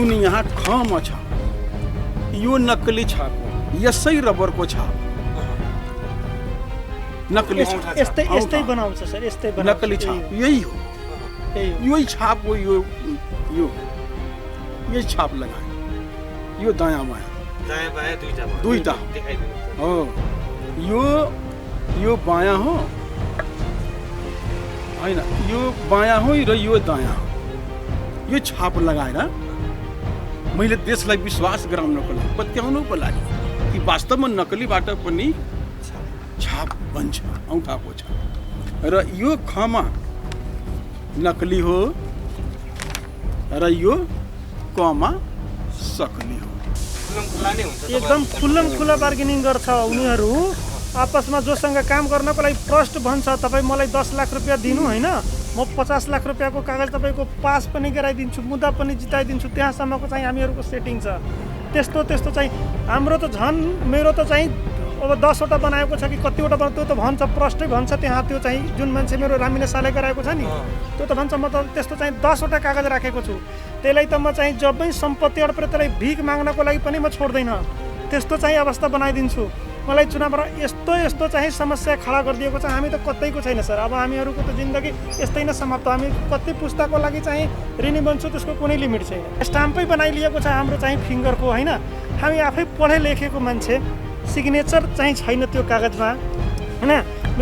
जुन यहाँ खम छ यो नक्कली छाप हो, यसै रबरको छाप नकली छाप यस्तै बनाउँछ सर, यस्तै बनाउँछ नकली छाप यही हो, यही छाप हो, यही छाप लगाए, यो दायाँ बायाँ दुईटा हो, यो बायाँ हो हैन, यो बायाँ हो र यो दायाँ हो, यो छाप लगाएर मैले देशलाई विश्वास गराउनको लागि, पत्याउनको लागि कि वास्तवमा नकलीबाट पनि छाप बन्छ, औँठाको छ र यो खमा नकली हो र यो कमा सकली हो। एकदम खुल्ला बार्गेनिङ गर्छ उनीहरू आपसमा, जोसँग काम गर्नको लागि फर्स्ट भन्छ तपाईँ मलाई 10 लाख रुपियाँ दिनु होइन, म 50 लाख रुपियाँको कागज तपाईँको पास पनि गराइदिन्छु, मुद्दा पनि जिताइदिन्छु, त्यहाँसम्मको चाहिँ हामीहरूको सेटिङ छ। त्यस्तो चाहिँ हाम्रो त झन्, मेरो त चाहिँ अब 10वटा बनाएको छ कि कतिवटा त्यो त भन्छ, प्रष्टै भन्छ त्यहाँ, त्यो चाहिँ जुन मान्छे मेरो रामिले साले गराएको छ नि त्यो त भन्छ म त त्यस्तो चाहिँ 10वटा कागज राखेको छु, त्यसलाई त म चाहिँ जबै सम्पत्ति अडपेर त्यसलाई भिख माग्नको लागि पनि म छोड्दैन, त्यस्तो चाहिँ अवस्था बनाइदिन्छु। मलाई चुनावमा यस्तो चाहिँ समस्या खडा गरिदिएको छ, हामी त कतैको छैन सर। अब हामीहरूको त जिन्दगी यस्तै नै समाप्त, हामी कति पुस्ताको लागि चाहिँ ऋणी बन्छु त्यसको कुनै लिमिट छैन। स्टाम्पै बनाइलिएको छ हाम्रो चाहिँ फिङ्गरको होइन, हामी आफै पढे लेखेको मान्छे, सिग्नेचर चाहिँ छैन त्यो कागजमा होइन।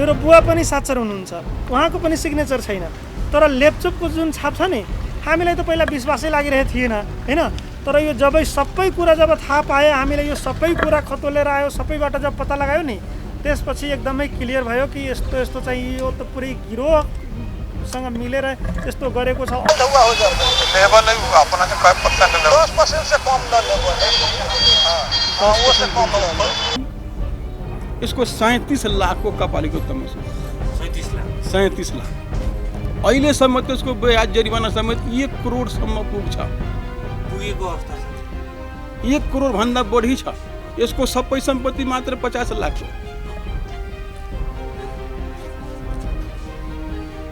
मेरो बुवा पनि साक्षर हुनुहुन्छ, उहाँको पनि सिग्नेचर छैन, तर ल्यापटपको जुन छाप छ नि हामीलाई त पहिला विश्वासै लागिरहेको थिएन होइन। तर यो जब सबै कुरा जब थाहा पायो, हामीले यो सबै कुरा खतोलेर आयो, सबैबाट जब पत्ता लगायो नि, त्यसपछि एकदमै क्लियर भयो कि यस्तो चाहिँ यो त पुरै गिरोहसँग मिलेर यस्तो गरेको छ। यसको 37 लाखको कपालीको तमसो, 37 लाख अहिलेसम्म त्यसको ब्याज जरिवाना समेत 1 करोडसम्म पुग्छ, 1 करोड भन्दा बढी छ। यसको सबै सम्पत्ति मात्र 50 लाख हो,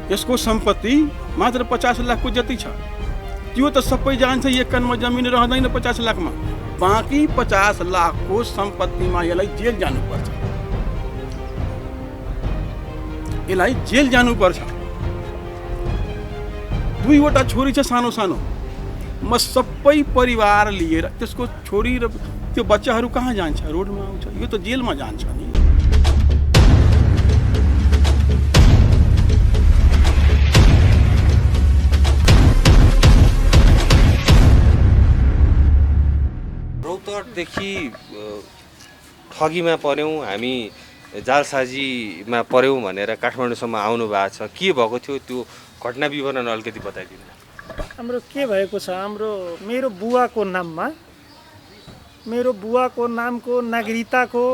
यसको सम्पत्ति मात्र 50 लाखको जति छ, त्यो त सबै जान्छ, एक कनमा जमिन रहँदैन 50 लाखमा, बाँकी 50 लाखको सम्पत्तिमा यसलाई जेल जानुपर्छ, यसलाई जेल जानुपर्छ। 2वटा छोरी छ सानो सानो, म सबै परिवार लिएर, त्यसको छोरी र त्यो बच्चाहरू कहाँ जान्छ, रोडमा आउँछ, यो त जेलमा जान्छ नि। रौतहटदेखि ठगीमा पर्यौँ हामी, जालसाजीमा पर्यौँ भनेर काठमाडौँसम्म आउनु भएको छ, के भएको थियो त्यो घटना विवरण अलिकति बताइदिनु। हाम्रो के भएको छ, मेरो बुवाको नाममा, मेरो बुवाको नामको नागरिकताको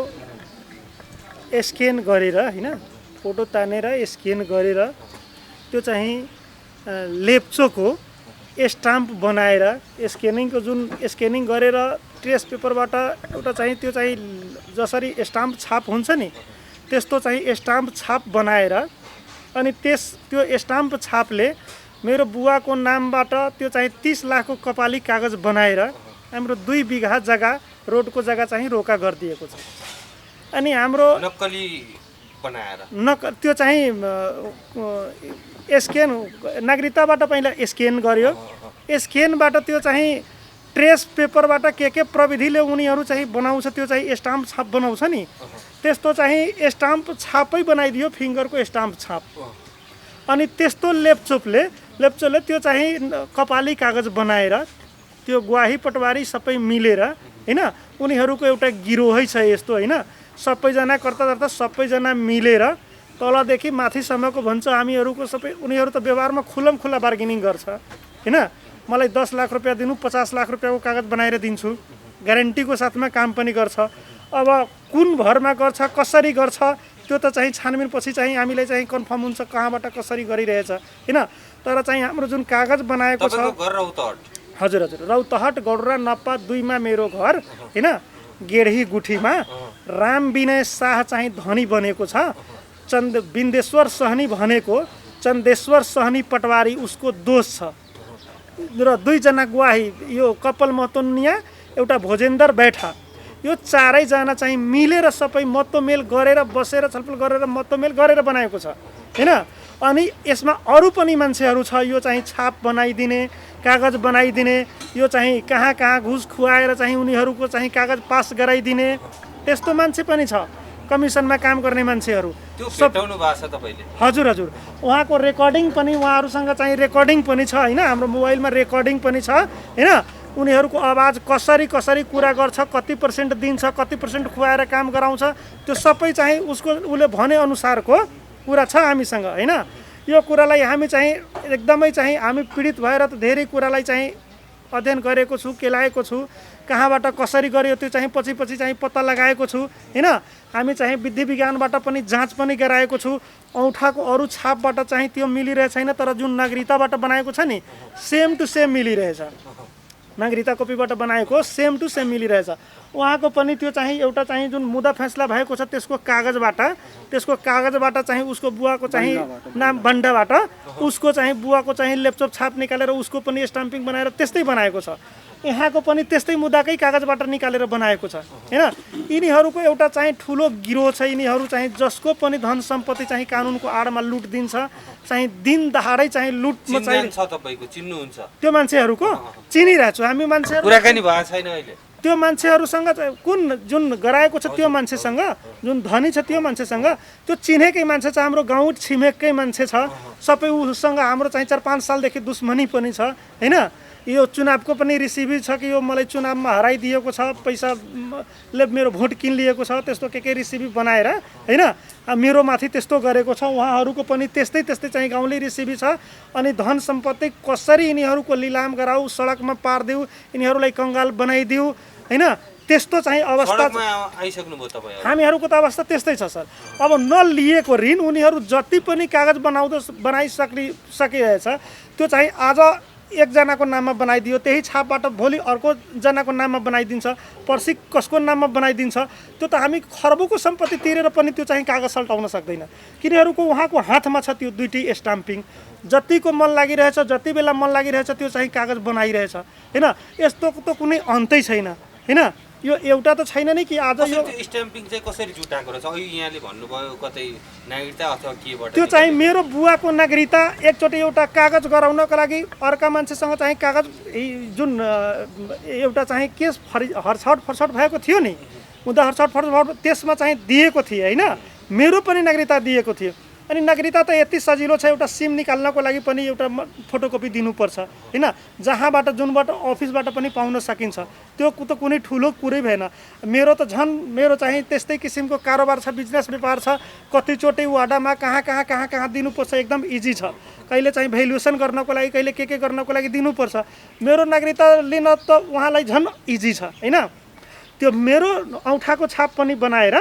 स्क्यान गरेर होइन, फोटो तानेर स्क्यान गरेर त्यो चाहिँ लेप्चोको स्टाम्प बनाएर स्क्यानिङको जुन स्क्यानिङ गरेर ट्रेस पेपरबाट एउटा चाहिँ त्यो चाहिँ जसरी स्टाम्प छाप हुन्छ नि त्यस्तो चाहिँ स्टाम्प छाप बनाएर अनि त्यो स्टाम्प छापले मेरो बुवाको नामबाट त्यो चाहिँ 30 लाखको कपाली कागज बनाएर हाम्रो 2 बिघा जग्गा रोडको जग्गा चाहिँ रोका गरिदिएको छ। अनि हाम्रो नक्कली बनाएर त्यो चाहिँ स्क्यान नागरिकताबाट पहिला स्क्यान गर्यो, स्क्यानबाट त्यो चाहिँ ट्रेस पेपरबाट के प्रविधिले उनीहरू चाहिँ बनाउँछ, त्यो चाहिँ स्टाम्प छाप बनाउँछ नि, त्यस्तो चाहिँ स्टाम्प छापै बनाइदियो, फिङ्गरको स्टाम्प छाप। अनि त्यस्तो लेप्चोले त्यो चाहिँ कपाली कागज बनाएर त्यो ग्वाही पटवारी सबै मिलेर हैन, उनीहरूको एउटा गिरोहै छ यस्तो हैन, सबैजना कर्ताधर्ता सबैजना मिलेर तलदेखि माथिसम्मको भन्छ हामीहरूको सबै, उनीहरू त व्यवहारमा खुल्ला बार्गेनिङ गर्छ हैन। मलाई 10 लाख रुपियाँ दिनु, 50 लाख रुपियाँको कागज बनाएर दिन्छु, ग्यारेन्टीको साथमा काम पनि गर्छ। अब कुन भरमा गर्छ, कसरी गर्छ त्यो त चाहिँ छानबिन पछि चाहिँ हामीलाई चाहिँ कन्फर्म हुन्छ कहाँबाट कसरी गरिरहेछ हैन। तर चाहिँ हाम्रो जुन कागज बनाएको छ, हजुर रौतहट गौडरा नप्पा 2 मा मेरो घर हैन, गेढी गुठीमा राम विनय शाह चाहिँ धनी बनेको छ। बिन्देश्वर सहनी भनेको चन्देश्वर सहनी पटवारी उसको दोष छ। र 2 जना गुवाही, यो कपाल महतो नुनिया, एउटा भोजेन्द्र बैठा, यो 4 जना चाहिँ मिलेर सबै मतोमेल गरेर बसेर छलफल गरेर मतोमेल गरेर बनाएको छ हैन। अनि यसमा अरू पनि मान्छेहरू छ, यो चाहिँ छाप बनाइदिने, कागज बनाइदिने, यो चाहिँ कहाँ घुस खुवाएर चाहिँ उनीहरूको चाहिँ कागज पास गराइदिने त्यस्तो मान्छे पनि छ, कमिसनमा काम गर्ने मान्छेहरू। त्यो भेटाउनु भएको छ तपाईले? हजुर हजुर, उहाँको रेकर्डिङ पनि, उहाँहरूसँग चाहिँ रेकर्डिङ पनि छ हैन, हाम्रो मोबाइलमा रेकर्डिङ पनि छ हैन। उनीहरूको आवाज कसरी कुरा गर्छ, कति % दिन्छ, कति % खुवाएर काम गराउँछ, त्यो सबै चाहिँ उसले भने अनुसारको कुरा छ हामीसँग हैन। यो कुरालाई हामी चाहिँ एकदमै चाहिँ हामी पीडित भएर त धेरै कुरालाई चाहिँ अध्ययन गरेको छु, केलाएको छु, कहाँबाट कसरी गर्यो त्यो चाहिँ पछि चाहिँ पत्ता लगाएको छु हैन। हामी चाहिँ विधि विज्ञानबाट पनि जाँच पनि गराएको छु। औँठाको अरू छापबाट चाहिँ त्यो मिलिरहेको छैन, तर जुन नागरिकताबाट बनाएको छ नि सेम टु सेम मिलिरहेछ, नागरिकता कपीबाट बनाएको सेम टु सेम मिलिरहेछ। उहाँको पनि त्यो चाहिँ एउटा चाहिँ जुन मुद्दा फैसला भएको छ त्यसको कागजबाट चाहिँ उसको बुवाको चाहिँ नाम बन्डाबाट उसको चाहिँ बुवाको चाहिँ ल्यापटप छाप निकालेर उसको पनि स्टाम्पिङ बनाएर त्यस्तै बनाएको छ। यहाँको पनि त्यस्तै मुद्दाकै कागजबाट निकालेर बनाएको छ हैन। यिनीहरूको एउटा चाहिँ ठुलो गिरोह छ, यिनीहरू चाहिँ जसको पनि धन सम्पत्ति चाहिँ कानुनको आडमा लुट दिन्छ, चाहिँ दिन दहाडै चाहिँ लुटमा चाहिँ छ। तपाईको चिन्नुहुन्छ त्यो मान्छेहरूको? चिनिरहेको छु हामी मान्छेहरू, कुराकानी भएको छैन अहिले त्यो मान्छेहरूसँग कुन जुन गराएको छ त्यो मान्छेसँग, जुन धनी छ त्यो मान्छेसँग, त्यो चिनेकै मान्छे छ, हाम्रो गाउँ छिमेककै मान्छे छ, सबै उसँग हाम्रो चाहिँ 4-5 सालदेखि दुश्मनी पनि छ हैन। यो चुनावको पनि रिसिभी छ कि यो मलाई चुनावमा हराइदिएको छ, पैसाले मेरो भोट किनिलिएको छ, त्यस्तो के रिसिभी बनाएर हैन मेरो माथि त्यस्तो गरेको छ। उहाँहरूको पनि त्यस्तै चाहिँ गाउँले रिसिभी छ। अनि धन सम्पत्ति कसरी यिनीहरूको लिलाम गराऊ, सडकमा पारिदेऊ, यिनीहरूलाई कङ्गाल बनाइदिऊ हैन, त्यस्तो चाहिँ अवस्था आइसक्नुभयो तपाईँ? हामीहरूको त अवस्था त्यस्तै छ सर। अब नलिएको ऋण उनीहरू जति पनि कागज बनाइसकिरहेछ त्यो चाहिँ आज एकजनाको नाममा बनाइदियो, त्यही छापबाट भोलि अर्को जनाको नाममा बनाइदिन्छ, पर्सि कसको नाममा बनाइदिन्छ। त्यो त हामी खर्बको सम्पत्ति तिरेर पनि त्यो चाहिँ कागज सल्टाउन सक्दैन। किनीहरूको उहाँको हातमा छ त्यो 2टी स्टाम्पिङ, जतिको मन लागिरहेछ, जति बेला मन लागिरहेछ त्यो चाहिँ कागज बनाइरहेछ हैन। यस्तो त कुनै अन्तै छैन हैन। यो एउटा त छैन नि कि आज यो स्ट्याम्पिङ चाहिँ कसरी जुटाएको रहेछ? अहिले यहाँले भन्नुभयो कतै नागरिकता अथवा केबाट? त्यो चाहिँ मेरो बुवाको नागरिकता एकचोटि एउटा कागज गराउनको लागि अर्का मान्छेसँग चाहिँ कागज जुन एउटा चाहिँ केस हरछट भएको थियो नि, मुद्दा हरछट त्यसमा चाहिँ दिएको थिएँ हैन, मेरो पनि नागरिकता दिएको थियो। अनि नागरिकता त यति सजिलो छ, एउटा सिम निकाल्नको लागि पनि एउटा फोटोकपी दिनुपर्छ हैन, जहाँबाट जुनबाट अफिसबाट पनि पाउन सकिन्छ। त्यो त कुनै ठुलो कुरै भएन। मेरो त मेरो चाहिँ त्यस्तै किसिमको कारोबार छ, बिजनेस व्यापार छ, कतिचोटि वाडामा कहाँ दिनुपर्छ, एकदम इजी छ। कहिले चाहिँ भ्यालुएसन गर्नको लागि, कहिले के गर्नको लागि दिनुपर्छ। मेरो नागरिकता लिन त उहाँलाई झन् इजी छ हैन। त्यो मेरो औँठाको छाप पनि बनाएर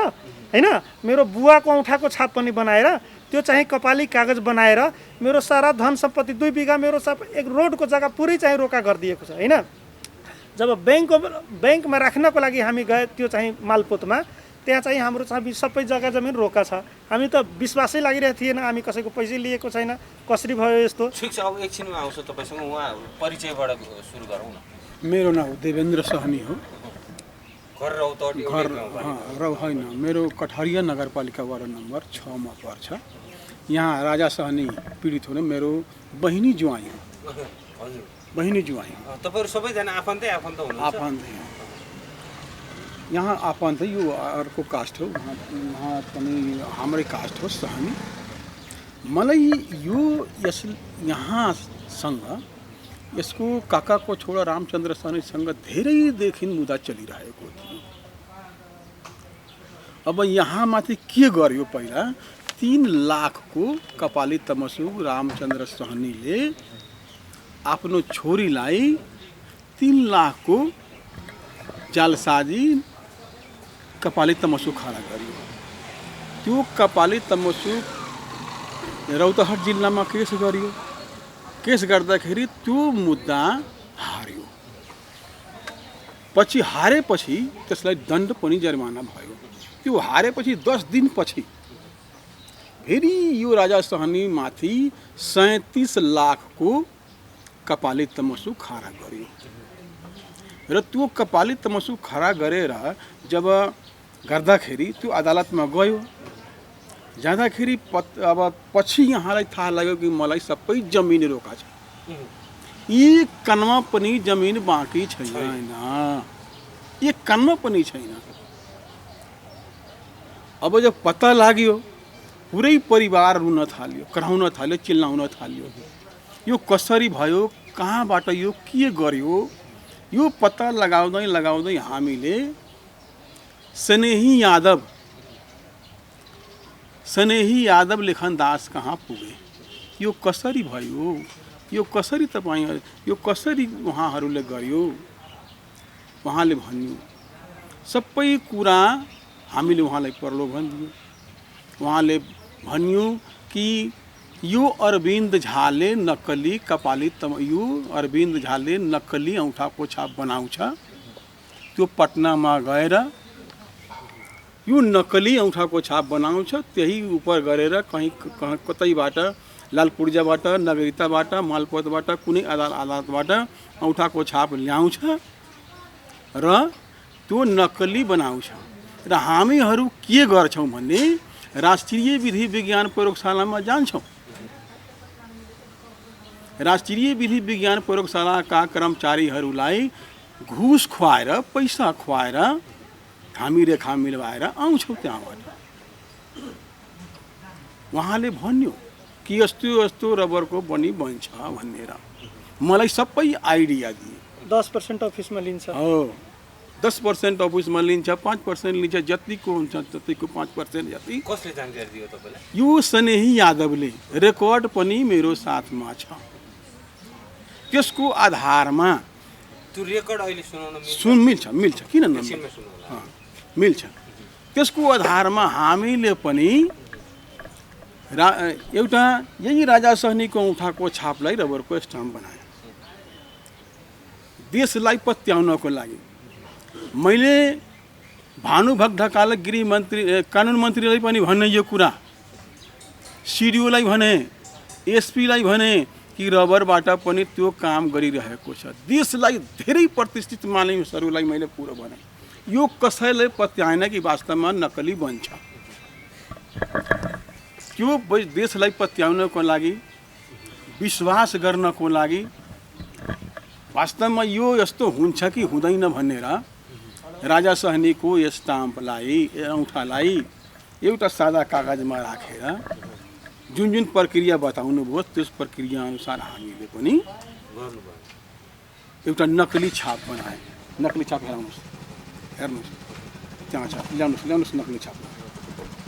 हैन, मेरो बुवाको औँठाको छाप पनि बनाएर, त्यो चाहिँ कपाली कागज बनाएर मेरो सारा धन सम्पत्ति 2 बिघा मेरो सब एक रोडको जग्गा पुरै चाहिँ रोका गरिदिएको छ हैन। जब बैंकमा राख्नको लागि हामी गए त्यो चाहिँ मालपोतमा, त्यहाँ चाहिँ हाम्रो चाहिँ सबै जग्गा जमिन रोका छ। हामी त विश्वासै लागिरहेको थिएन, हामी कसैको पैसा लिएको छैन, कसरी भयो यस्तो। ठिक छ, अब एकछिनमा आउँछु तपाईसँग। उहाँ परिचयबाट सुरु गरौँ न। मेरो नाम देवेन्द्र सहनी हो। घर रौतहट होइन, मेरो कठहरिया नगरपालिका वार्ड नम्बर 6 मा पर्छ। यहाँ राजा सहनी पीडित हुने मेरो बहिनी जुवाई हो। हजुर, बहिनी जुवाई। तपाईहरु सबैजना आफन्त हुनुहुन्छ? आफन्त। यहाँ आफन्त यो अर्को कास्ट हो, वहाँ पनि हाम्रै कास्ट हो सहनी। मलाई यो यहाँसँग यसको काकाको छोरा रामचन्द्र सहनीसँग धेरैदेखि मुद्दा चलिरहेको थियो। अब यहाँ माथि के गर्यो, पहिला 3 लाखको कपाली तमसुक रामचन्द्र सहनीले आफ्नो छोरीलाई 3 लाखको जालसाजी कपाली तमसुक खडा गर्यो। त्यो कपाली तमसुक रौतहट जिल्लामा केस गरियो। केस गर्दाखेरि त्यो मुद्दा हार्यो। पछि हारेपछि त्यसलाई दण्ड पनि जरिमाना भयो। त्यो हारेपछि 10 दिनपछि फेरि यो राजा सहनी माथि 37 लाखको कपाली तमसु खडा गर्यो र त्यो कपाली तमसु खडा गरेर जब गर्दाखेरि त्यो अदालतमा गयो जाँदाखेरि अब पछि यहाँलाई थाहा लाग्यो कि मलाई सबै जमिन रोका छ एक कनमा पनि जमिन बाँकी छैन एक कनमा पनि छैन अब जब पत्ता लाग्यो पुरै परिवार रुन थाल्यो कराउन थाल्यो चिल्लाउन थाल्यो यो कसरी भयो कहाँबाट यो के गर्यो यो पत्ता लगाउँदै लगाउँदै हामीले स्नेही यादव लेखनदास कहाँ पुगे यो कसरी भयो यो कसरी तपाईँ यो कसरी उहाँहरूले गर्यो उहाँले भन्यो सबै कुरा हामीले उहाँलाई प्रलोभन दियो उहाँले भन्यो कि यो अरविन्द झाले नक्कली कपाली यो अरविन्द झाले नक्कली औँठाको छाप बनाउँछ त्यो पटनामा गएर यो नक्कली औँठाको छाप बनाउँछ त्यही उपर गरेर कहीँ कतैबाट लालपुर्जाबाट नगरिताबाट मालपोतबाट कुनै अदालतबाट औँठाको छाप ल्याउँछ र त्यो नक्कली बनाउँछ र हामीहरू के गर्छौँ भने राष्ट्रिय विधि विज्ञान प्रयोगशालामा जान्छौँ राष्ट्रिय विधि विज्ञान प्रयोगशालाका कर्मचारीहरूलाई घुस खुवाएर पैसा खुवाएर हामी रेखा मिलाएर आउँछौँ त्यहाँबाट उहाँले भन्यो कि यस्तो यस्तो रबरको पनि बन्छ भनेर मलाई सबै आइडिया दिए 10% अफिसमा लिन्छ हो 10% अफिसमा लिन्छ 5% लिन्छ जतिको हुन्छ त्यतिको 5% जति कसले जानकारी दियो तपाईलाई यो स्नेही यादवले रेकर्ड पनि मेरो साथमा छ त्यसको आधारमा त्यो रेकर्ड अहिले सुनाउन मिल्छ किन नमिल्छ मिल्छ त्यसको आधारमा हामीले पनि एउटा यही राजा सहनीको औँठाको छापलाई रबरको स्टाम्प बनायो देशलाई पत्याउनको लागि मैले भानुभक्त ढकाल गृह मन्त्री कानुन मन्त्रीलाई पनि भने यो कुरा सिडिओलाई भने एसपीलाई भने कि रबरबाट पनि त्यो काम गरिरहेको छ देशलाई धेरै प्रतिष्ठित मानिसहरूलाई मैले पुरो भने यो कसैले पत्याएन कि वास्तवमा नक्कली बन्छ त्यो देशलाई पत्याउनको लागि विश्वास गर्नको लागि वास्तवमा यो यस्तो हुन्छ कि हुँदैन भनेर राजा सहनीको स्टाम्पलाई औँठालाई एउटा सादा कागजमा राखेर जुन जुन प्रक्रिया बताउनु भयो त्यस प्रक्रिया अनुसार हामीले पनि एउटा नक्कली छाप बनाए नक्कली छाप हेर्नुहोस् त्यहाँ छ ल्याउनुहोस् नक्कली छाप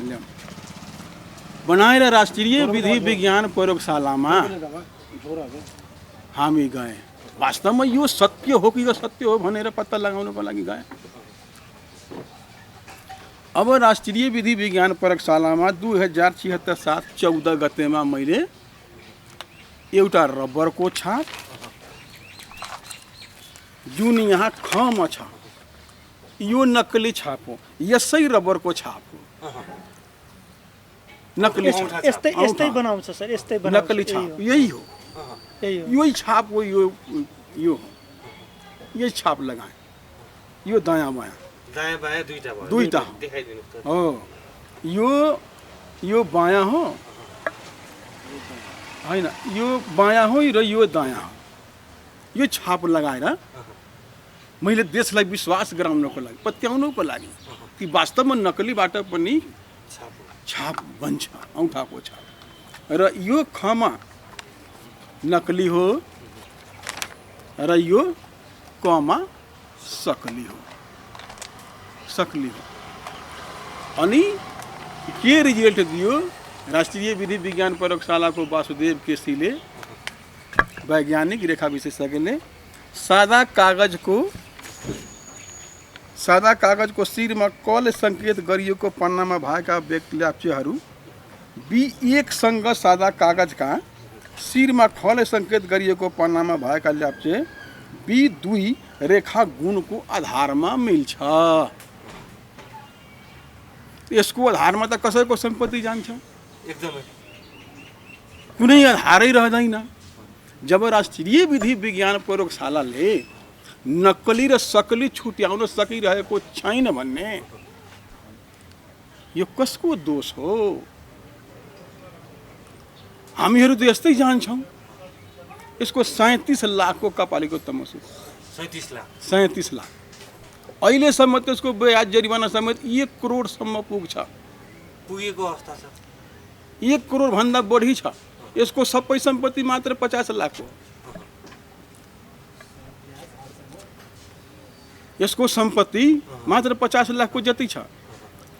ल्याउनु बनाएर राष्ट्रिय विधि विज्ञान प्रयोगशालामा हामी गए वास्तवमा यो सत्य हो कि असत्य हो भनेर पत्ता लगाउनको लागि गए अब राष्ट्रिय विधि विज्ञान प्रयोगशालामा 2076 साल 14 गतेमा मैले एउटा रबरको छाप जुन यहाँ खमा छ यो नक्कली छाप हो यसै रबरको छाप हो नक्कली छाप यस्तै बनाउँछ सर यस्तै बनाउँछ नक्कली छाप यही हो यही छाप हो यो यही छाप लगाए यो दायाँ बायाँ दुईटा हो यो बायाँ हो होइन यो बायाँ हो र यो दायाँ हो यो छाप लगाएर मैले देशलाई विश्वास गराउनको लागि पत्याउनको लागि कि वास्तवमा नक्कलीबाट पनि छाप बन्छ औँठाको छाप र यो खमा नक्कली हो र यो कमा सकली हो अनि के रिजल्ट दियो राष्ट्रिय विधि विज्ञान प्रयोगशालाको वासुदेव केसीले वैज्ञानिक रेखा विशेषज्ञले सादा कागजको शिरमा कले सङ्केत गरिएको पन्नामा भएका व्यक्तिलाप्चेहरू B1सँग सादा कागजका शिरमा खले सङ्केत गरिएको पन्नामा भएका ल्याप्चे B2 रेखा गुणको आधारमा मिल्छ यसको आधारमा त कसैको सम्पत्ति जान्छ एकदमै कुनै आधारै रहँदैन जब राष्ट्रिय विधि विज्ञान प्रयोगशालाले नक्कली र सकली छुट्याउन सकिरहेको छैन भन्ने यो कसको दोष हो? हामीहरू त यस्तै जान्छौँ। यसको 37 लाखको कपालीको तमसु, 37 लाख। अहिलेसम्म त्यसको ब्याज जरिवाना समेत 1 करोडसम्म पुगेको अवस्था छ। 1 करोड भन्दा बढी छ। यसको सबै सम्पत्ति मात्र 50 लाख हो। यसको सम्पत्ति मात्र 50 लाखको जति छ।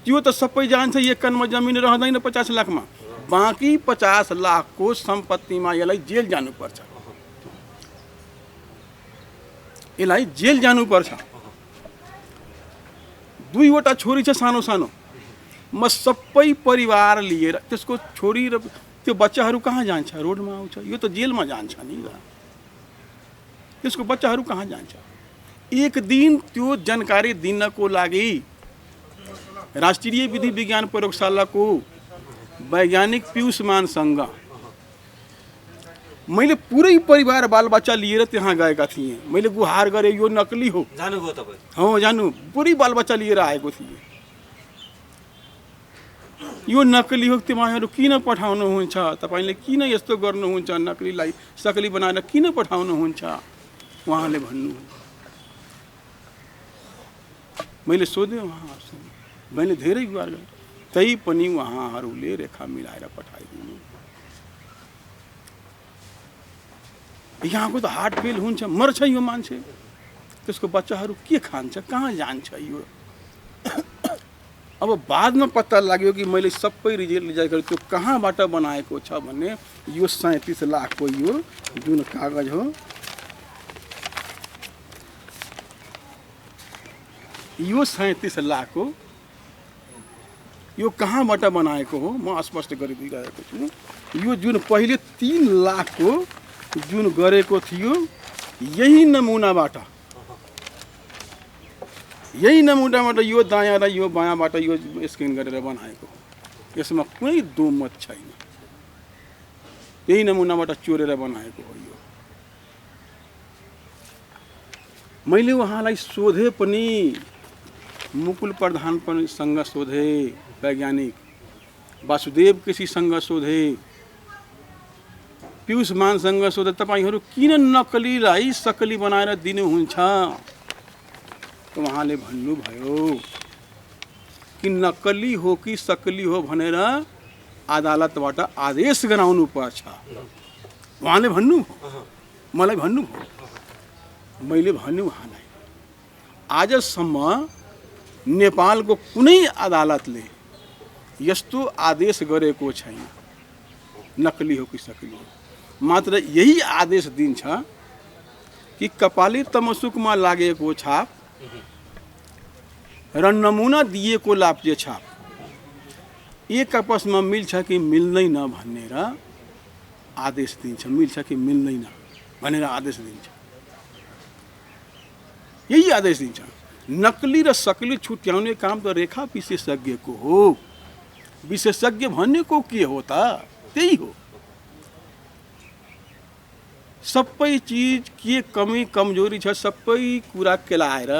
त्यो त सबै जान्छ, एक कनमा जमिन रहँदैन 50 लाखमा। बाँकी 50 लाखको सम्पत्तिमा यसलाई जेल जानुपर्छ। यसलाई जेल जानुपर्छ। 2वटा छोरी छ सानो सानो। म सबै परिवार लिएर त्यसको छोरी र त्यो बच्चाहरू कहाँ जान्छ? रोडमा आउँछ। यो त जेलमा जान्छ नि त। त्यसको बच्चाहरू कहाँ जान्छ? एक दिन त्यो जानकारी दिनको लागि राष्ट्रिय विधि विज्ञान प्रयोगशालाको वैज्ञानिक पीयूष मानसँग मैले पुरै परिवार बालबच्चा लिएर त्यहाँ गएका थिएँ। मैले गुहार गरेँ, यो नकली हो। जानुभयो तपाईँ? हाँ, जानु। पुरै बालबच्चा लिएर आएको थिएँ। यो नकली हो, तपाईँहरू किन पठाउनुहुन्छ? तपाईँले किन यस्तो गर्नुहुन्छ? नकलीलाई सकली बनाएर किन पठाउनुहुन्छ? उहाँले भन्नु। मैले सोधेँ उहाँहरूसँग, मैले धेरै गुहार गरेँ, तै पनि उहाँहरूले रेखा मिलाएर पठाइदिनु। यहाँको त हार्ट फेल हुन्छ, मर्छ यो मान्छे। त्यसको बच्चाहरू के खान्छ? कहाँ जान्छ यो? अब बादमा पत्ता लाग्यो कि मैले सबै रिजल्ट लिएर त्यो कहाँबाट बनाएको छ भन्ने यो 37 लाखको यो जुन कागज हो, यो 37 लाखको यो कहाँबाट बनाएको हो म स्पष्ट गरिदिइरहेको छु। यो जुन पहिले 3 लाखको जुन गरेको थियो, यही नमुनाबाट यो दायाँ र यो बायाँबाट यो स्क्यान गरेर बनाएको। यसमा कुनै दोमत छैन। यही नमुनाबाट चोरेर बनाएको हो यो। मैले उहाँलाई सोधे पनि, मुकुल प्रधान पनि सँग सोधे, वैज्ञानिक वासुदेव केसीसँग सोधे, पीयूष मानसँग सोधे, तपाईहरू किन नकलीलाई सकली बनाएर दिनुहुन्छ? तो उहाँले भन्नुभयो कि नकली हो कि सकली हो भनेर अदालतबाट आदेश गराउनु पर्छ। उहाँले भन्नु, मलाई भन्नुभयो। मैले भन्नु उहाँलाई, आजसम्म नेपालको कुनै अदालतले यस्तो आदेश गरेको छैन नकली हो कि सकली हो। मात्र यही आदेश दिन्छ कि कपाली तमसुकमा लागेको छाप र नमुना दिएको लाप्चे छाप एक आपसमा मिल्छ कि मिल्दैन भनेर आदेश दिन्छ। मिल्छ कि मिल्दैन भनेर आदेश दिन्छ। यही आदेश दिन्छ। नकली र सकली छुट्याउने काम त रेखा विशेषज्ञको हो। विशेषज्ञ भनेको के हो त? त्यही हो। सबै चीज के कमी कमजोरी छ सबै कुरा केलाएर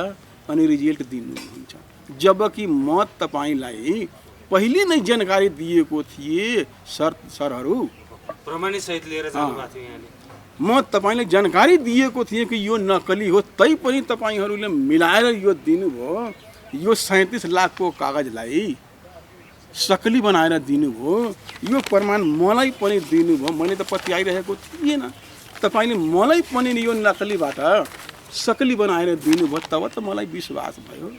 अनि रिजल्ट दिनुहुन्छ। जबकि म तपाईलाई पहिले नै जानकारी दिएको थिए सरहरू प्रमाणित सहित लिएर जानुभएको थियो यहाँले। म तपाईलाई जानकारी दिएको थिएँ कि यो नकली हो, तै पनि तपाईहरूले मिलाएर यो दिनुभयो। यो 37 लाखको कागजलाई सकली बनाएर दिनुभयो। यो प्रमाण मलाई पनि दिनुभयो। मैले त पत्याइरहेको थिएन। तपाईले मलाई पनि यो नकलीबाट सकली बनाएर दिनुभयो, तब त मलाई विश्वास भयो।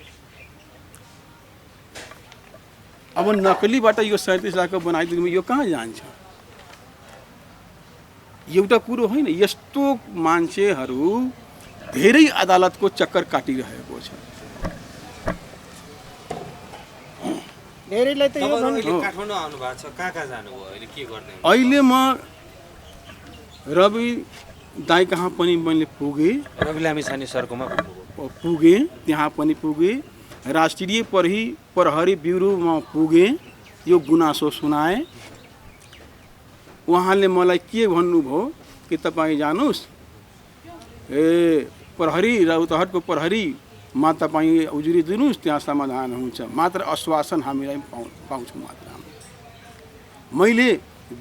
अब नकलीबाट यो 37 लाखको बनाइदिनु, यो कहाँ जान्छ? एउटा कुरो होइन, यस्तो मान्छेहरू धेरै अदालतको चक्कर काटिरहेको छ। धेरैलाई त यो अहिले काठमाडौँ आउनु भएको छ, कहाँ जानुभयो? अहिले के गर्ने? अहिले म रवि दाई कहाँ पनि मैले पुगेँ। रवि लामिछाने सरकोमा पुगेँ, त्यहाँ पनि पुगेँ। राष्ट्रिय प्रहरी ब्युरोमा पुगेँ, यो गुनासो सुनाएँ। उहाँले मलाई के भन्नुभयो कि तपाईँ जानुहोस् ए प्रहरी रौतहटको प्रहरी मा तपाईँ उजुरी दिनुहोस्, त्यहाँ समाधान हुन्छ। मात्र आश्वासन हामीलाई पाउँछौँ मात्र। मैले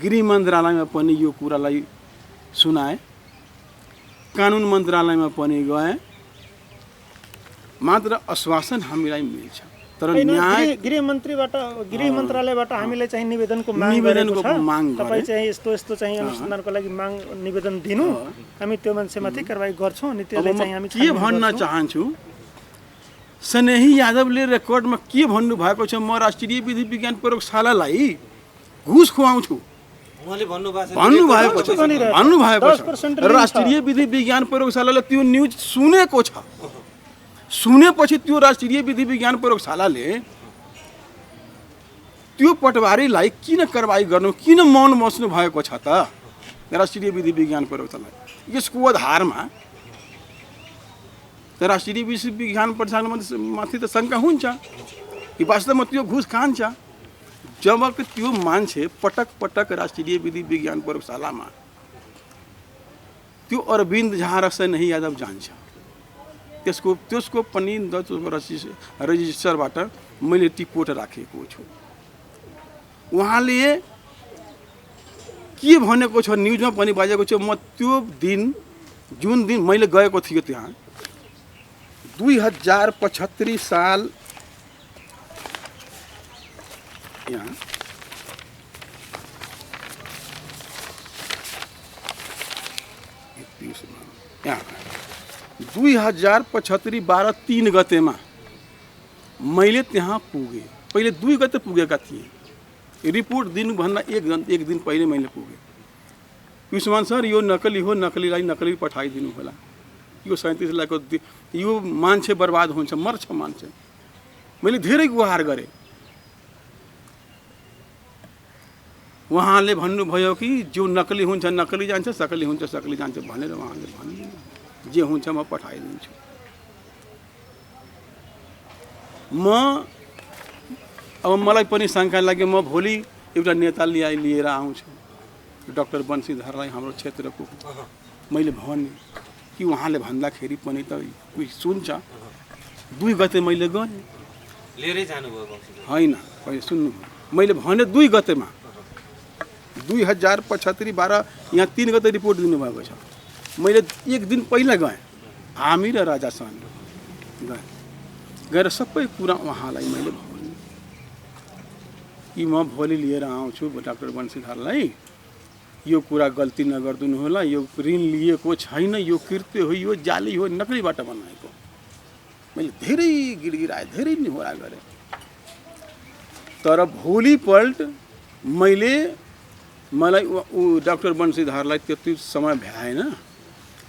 गृह मन्त्रालयमा पनि यो कुरालाई सुनाएँ, कानुन मन्त्रालयमा पनि गएँ, मात्र आश्वासन हामीलाई मिल्छ। तर न्याय गृह मन्त्रालयबाट हामीले चाहिँ निवेदनको माग गरेको छ। तपाईँ चाहिँ यस्तो यस्तो चाहिँ अनुसन्धानको लागि माग निवेदन दिनु, हामी त्यो मान्छेमाथि कारबाही गर्छौँ। अनि त्यसलाई चाहिँ हामी के भन्न चाहन्छु, स्नेही यादवले रेकर्डमा के भन्नुभएको छ, म राष्ट्रिय विधि विज्ञान प्रयोगशालालाई घुस खुवाउँछु भन्नुभएको छ। राष्ट्रिय विधि विज्ञान प्रयोगशालाले त्यो न्युज सुनेको छ। सुनेपछि त्यो राष्ट्रिय विधि विज्ञान प्रयोगशालाले त्यो पटवारीलाई किन कारबाही गर्नु, किन मौन बस्नु भएको छ त राष्ट्रिय विधि विज्ञान प्रयोगशाला? यसको आधारमा त राष्ट्रिय विधि विज्ञान प्रयोगशालामाथि त शङ्का हुन्छ कि वास्तवमा त्यो घुस खान्छ। जब त्यो मान्छे पटक पटक राष्ट्रिय विधि विज्ञान प्रयोगशालामा त्यो अरविन्द झा र स्नेही यादव जान्छ, त्यसको पनि रजिस्टरबाट मैले टिपोट राखेको छु। उहाँले के भनेको छ, न्युजमा पनि बाजेको छ। म त्यो दिन जुन दिन मैले गएको थियो त्यहाँ 2075 साल यहाँ यहाँ 2075 12/3 गतेमा मैले त्यहाँ पुगेँ। पहिले 2 गते पुगेका थिएँ, रिपोर्ट दिनुभन्दा एक दिन पहिले मैले पुगेँ। युष्मान सर यो नकली हो, नकलीलाई नकली पठाइदिनु होला, यो 37 लाखको यो मान्छे बर्बाद हुन्छ, मर्छ मान्छे। मैले धेरै गुहार गरेँ। उहाँले भन्नुभयो कि जो नकली हुन्छ नकली जान्छ, सकली हुन्छ सकली जान्छ भनेर उहाँले भन्नु, जे हुन्छ म पठाइदिन्छु। अब मलाई पनि शङ्का लाग्यो, म भोलि एउटा नेता लिएर आउँछु, डाक्टर बन्सीधरलाई, हाम्रो क्षेत्रको। मैले भने कि उहाँले भन्दाखेरि पनि त कोही सुन्छ। 2 गते मैले गएँ, लिएरै जानुभयो होइन पहिले सुन्नु। मैले भने 2 गतेमा 2075 12 यहाँ 3 गते रिपोर्ट दिनुभएको छ। मैले एक दिन पहिला गएँ, हामी र राजा स्वामी गएर सबै कुरा उहाँलाई मैले भने कि म भोलि लिएर आउँछु डाक्टर बन्सीधरलाई, यो कुरा गल्ती नगरिदिनु होला, यो ऋण लिएको छैन, यो कृत्य हो, यो जाली हो, नकलीबाट बनाएको। मैले धेरै गिडगिडाएँ, धेरै निहोरा गरेँ। तर भोलिपल्ट मलाई डाक्टर बन्सीधरलाई त्यति समय भ्याएन।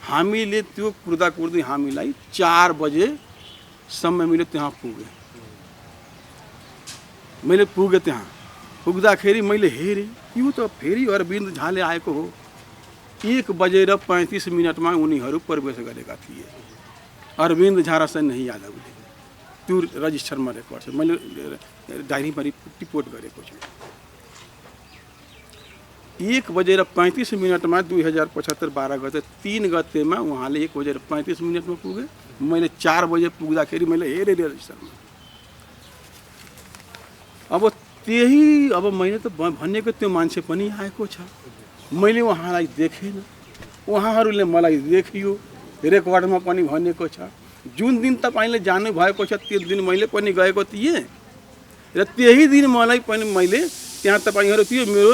हामीले त्यो कुर्दा हामीलाई 4 बजेसम्म मैले त्यहाँ पुगेँ। मैले पुगेँ, त्यहाँ पुग्दाखेरि मैले हेरेँ यो त फेरि अरविन्द झाले आएको हो। 1:35 उनीहरू प्रवेश गरेका थिए, अरविन्द झा र स्नेही यादवले। त्यो रजिस्टरमा रेकर्ड छ, मैले डायरीमा रिपोर्ट गरेको छु। 1:35 2075 12 गते 3 गतेमा उहाँले 1:35 पुगे। मैले 4 बजे पुग्दाखेरि मैले हेरेँ रजिस्टरमा। अब मैले त भनेको त्यो मान्छे पनि आएको छ, मैले उहाँलाई देखेन, उहाँहरूले मलाई देखियो, रेकर्डमा पनि भनेको छ। जुन दिन तपाईँले जानुभएको छ त्यो दिन मैले पनि गएको थिएँ र त्यही दिन मैले त्यहाँ तपाईँहरू थियो, मेरो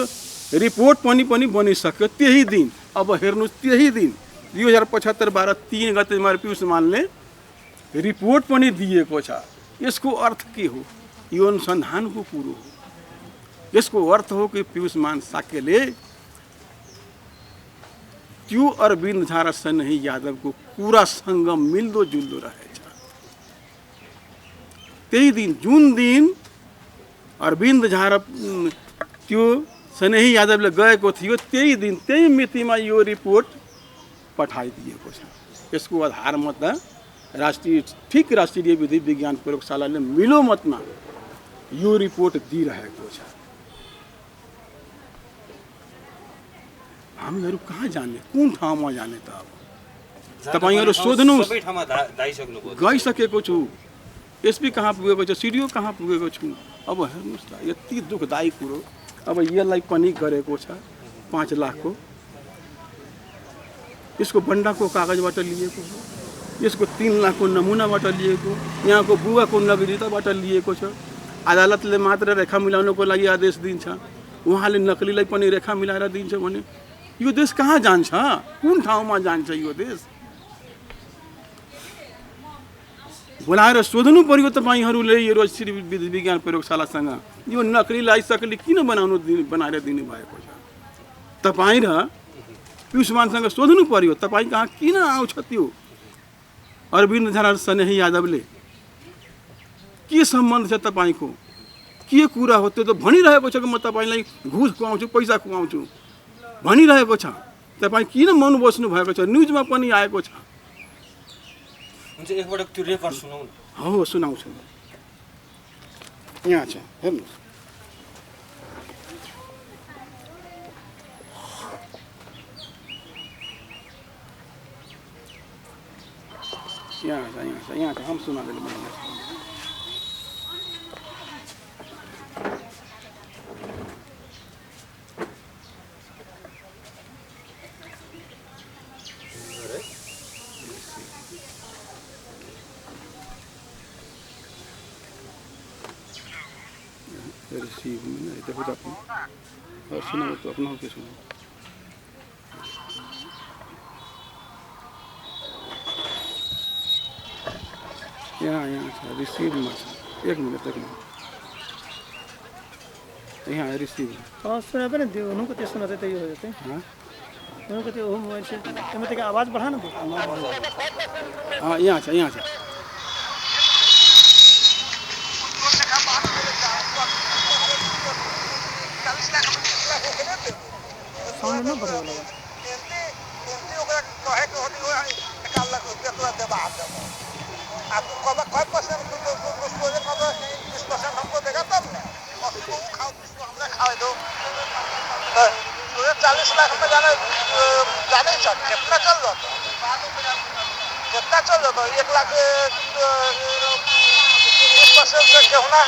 रिपोर्ट पनि बनिसक्यो त्यही दिन। अब हेर्नुहोस्, त्यही दिन 2075 12 3 गतेमा पियुषमानले रिपोर्ट पनि दिएको छ। यसको अर्थ के हो? यो अनुसन्धानको कुरो हो। यसको अर्थ हो कि पियुषमान साक्यले त्यो अरविन्द झा र स्नेही यादवको कुरासँग मिल्दोजुल्दो रहेछ। त्यही दिन, जुन दिन अरविन्द झा र त्यो स्नेही यादवले गएको थियो, त्यही दिन त्यही मितिमा यो रिपोर्ट पठाइदिएको छ। यसको आधारमा त राष्ट्रिय विधि विज्ञान प्रयोगशालाले मिलोमतमा यो रिपोर्ट दिइरहेको छ। हामीहरू कहाँ जाने कुन ठाउँमा जाने त अब तपाईँहरू सोध्नुहोस् सबै ठाउँमा धाइसक्नुभयो गइसकेको छु एसपी कहाँ पुगेको छु सिडिओ कहाँ पुगेको छु अब हेर्नुहोस् त यति दुःखदायी कुरो अब यसलाई पनि गरेको छ 5 लाखको यसको बन्डाको कागजबाट लिएको हो यसको 3 लाखको नमुनाबाट लिएको यहाँको बुवाको नगरिताबाट लिएको छ अदालतले मात्र रेखा मिलाउनको लागि आदेश दिन्छ उहाँले नक्कलीलाई पनि रेखा मिलाएर दिन्छ भने यो देश कहाँ जान्छ कुन ठाउँमा जान्छ यो देश बोलाएर सोध्नु पर्यो तपाईँहरूले यो श्री विधि विज्ञान प्रयोगशालासँग यो नक्कलीलाई सक्कली किन बनाएर दिनुभएको छ तपाईँ र पियुषमानसँग सोध्नु पर्यो तपाईँ कहाँ किन आउँछ त्यो अरविन्द झा स्नेही यादवले के सम्बन्ध छ तपाईँको के कुरा हो त्यो त भनिरहेको छ कि म तपाईँलाई घुस खुवाउँछु पैसा खुवाउँछु भनिरहेको छ तपाईँ किन मन बस्नु भएको छ न्युजमा पनि आएको छ हुन्छ एकपटक त्यो रेकर्ड सुनाउनु हो सुनाउँछु यहाँ छ हेर्नुहोस् यहाँ छ हम सुना देंगे रिसीव में देखो तो अपना सुना तो अपना हो के सुना यहाँ रिसीव में एक मिनट यहाँ रिसीव सुना पनि त्यो हुनुको त्यो सुना चाहिँ त्यही हो चाहिँ हुनुको त्यो हो मोबाइल से त्यसमा त्यो आवाज बढा न हाँ यहाँ छ साउन्ड न बढाउनु होला आपको कब 20% हमको देगा तब ना और तुम खाओ हमने खाए दो तो 40 लाख में जाने कितना चल जाता कितना चल जाता 1 लाख 20% से क्यों ना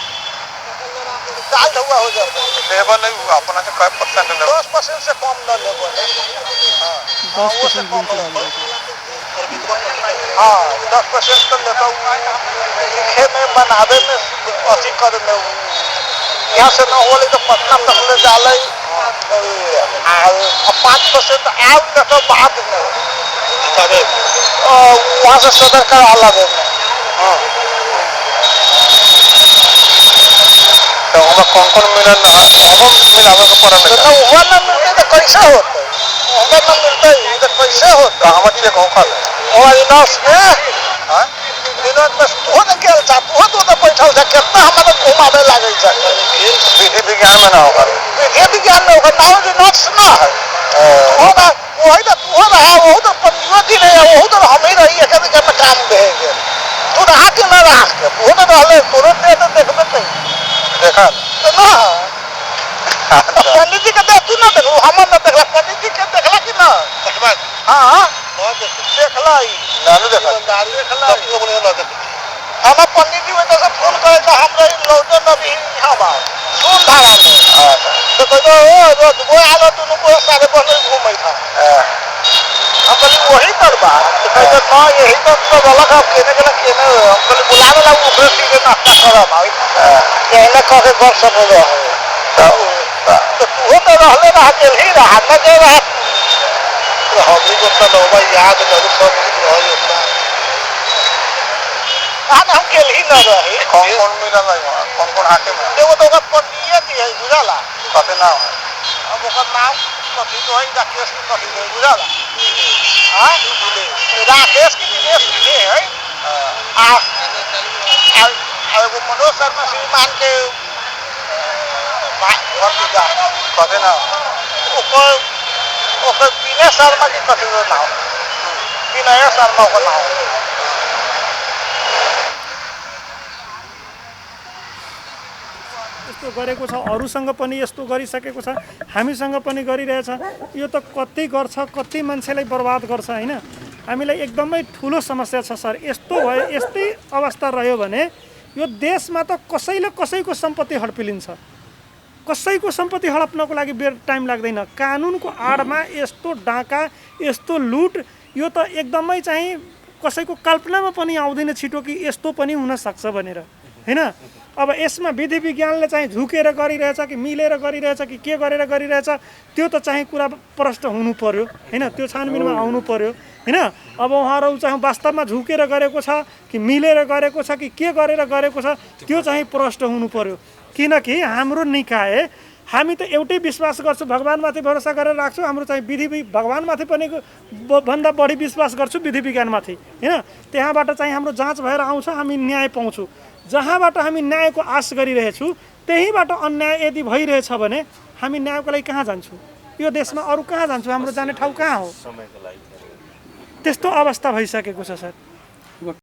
दाल धुआ हो जाता लेबर नहीं हुआ अपना से 10% से कम न लेबर 10% कम हाँ 10% तो लेता हूँ लिखे में बनावे में 80 कर में यहाँ से न हो तो पटना तक ले डाले 5% आव लेता बाद में वहाँ से सदर का अलग है तो हमें कौन मिलन मिलावे का पड़ा नहीं तो वहाँ न मिलते तो कैसे होता हमें न मिलता तो कैसे होता हम चेक हो खा और इनास में हां दिनों में हो न के चाहत हो तो बैठा जा कितना हमें घुमावे लागे छ विधि विज्ञान में ना होगा विधि विज्ञान में होगा ना जो नोट्स ना है होगा वही तो रहा वो तो पंडित नहीं है वो तो हम ही रही है कि में काम देंगे तू रहा के ना रहा के वो तो रहले तुरंत दे तो देखबे नहीं देखा तो ना पंडित जी के देख तू ना देखो हम ना देखला पंडित जी के देखला कि ना देखबा हां देखला ही नानू देखला हम पंडित जी में तो फोन करे तो हमरा लौटो न भी यहां बा सुन धारा में तो कहतो वो आलो तू को सारे बने घूमै था हम कहली वही करबा तो कहतो ना यही तो गलत है केने हम कहली बुलावे ला ऊपर सीधे नाश्ता करब आई कहले कह के गप सब हो तो तू तो रहले रह के ही रहा न के रहा हमी को तो लोबा याद करू सब रह जाता हम के ही न रही कौन मिला कौन हाके में देखो तो पंडित जी है बुझाला कते नाम अब ओकर नाम कथी तो है राकेश की कथी है बुझाला हां राकेश की दिनेश है आ एगो मनोज शर्मा श्रीमान के घर के जा कते नाम ओकर विनय शर्मा की कथी नाम विनय शर्मा का नाम यस्तो यस्तो गरेको छ, अरूसँग पनि यस्तो गरिसकेको छ, हामीसँग पनि गरिरहेछ। यो त कति गर्छ, कति मान्छेलाई बर्बाद गर्छ होइन। हामीलाई एकदमै ठुलो समस्या छ सर। यस्तो भयो, यस्तै अवस्था रह्यो भने यो देशमा त कसैले कसैको सम्पत्ति हडपिलिन्छ। कसैको सम्पत्ति हडप्नको लागि टाइम लाग्दैन। कानुनको आडमा यस्तो डाका, यस्तो लुट, यो त एकदमै चाहिँ कसैको कल्पनामा पनि आउँदैन छिटो कि यस्तो पनि हुनसक्छ भनेर होइन। अब यसमा विधि विज्ञानले चाहिँ झुकेर गरिरहेछ कि मिलेर गरिरहेछ कि के गरेर गरिरहेछ, त्यो त चाहिँ कुरा प्रष्ट हुनु पर्यो होइन, त्यो छानबिनमा आउनु पर्यो होइन। अब उहाँहरू चाहिँ वास्तवमा झुकेर गरेको छ कि मिलेर गरेको छ कि के गरेर गरेको छ, त्यो चाहिँ प्रष्ट हुनु पर्यो। किनकि हाम्रो निकाय, हामी त एउटै विश्वास गर्छु, भगवान्माथि भरोसा गरेर राख्छु। हाम्रो चाहिँ भगवान्माथि पनि भन्दा बढी विश्वास गर्छु विधि विज्ञानमाथि होइन। त्यहाँबाट चाहिँ हाम्रो जाँच भएर आउँछ, हामी न्याय पाउँछौँ। जहाँबाट हामी न्यायको आश गरिरहेछौँ त्यहीबाट अन्याय यदि भइरहेछ भने हामी न्यायको लागि कहाँ जान्छौँ? यो देशमा अरू कहाँ जान्छौँ? हाम्रो जाने ठाउँ कहाँ हो? त्यस्तो अवस्था भइसकेको छ सर।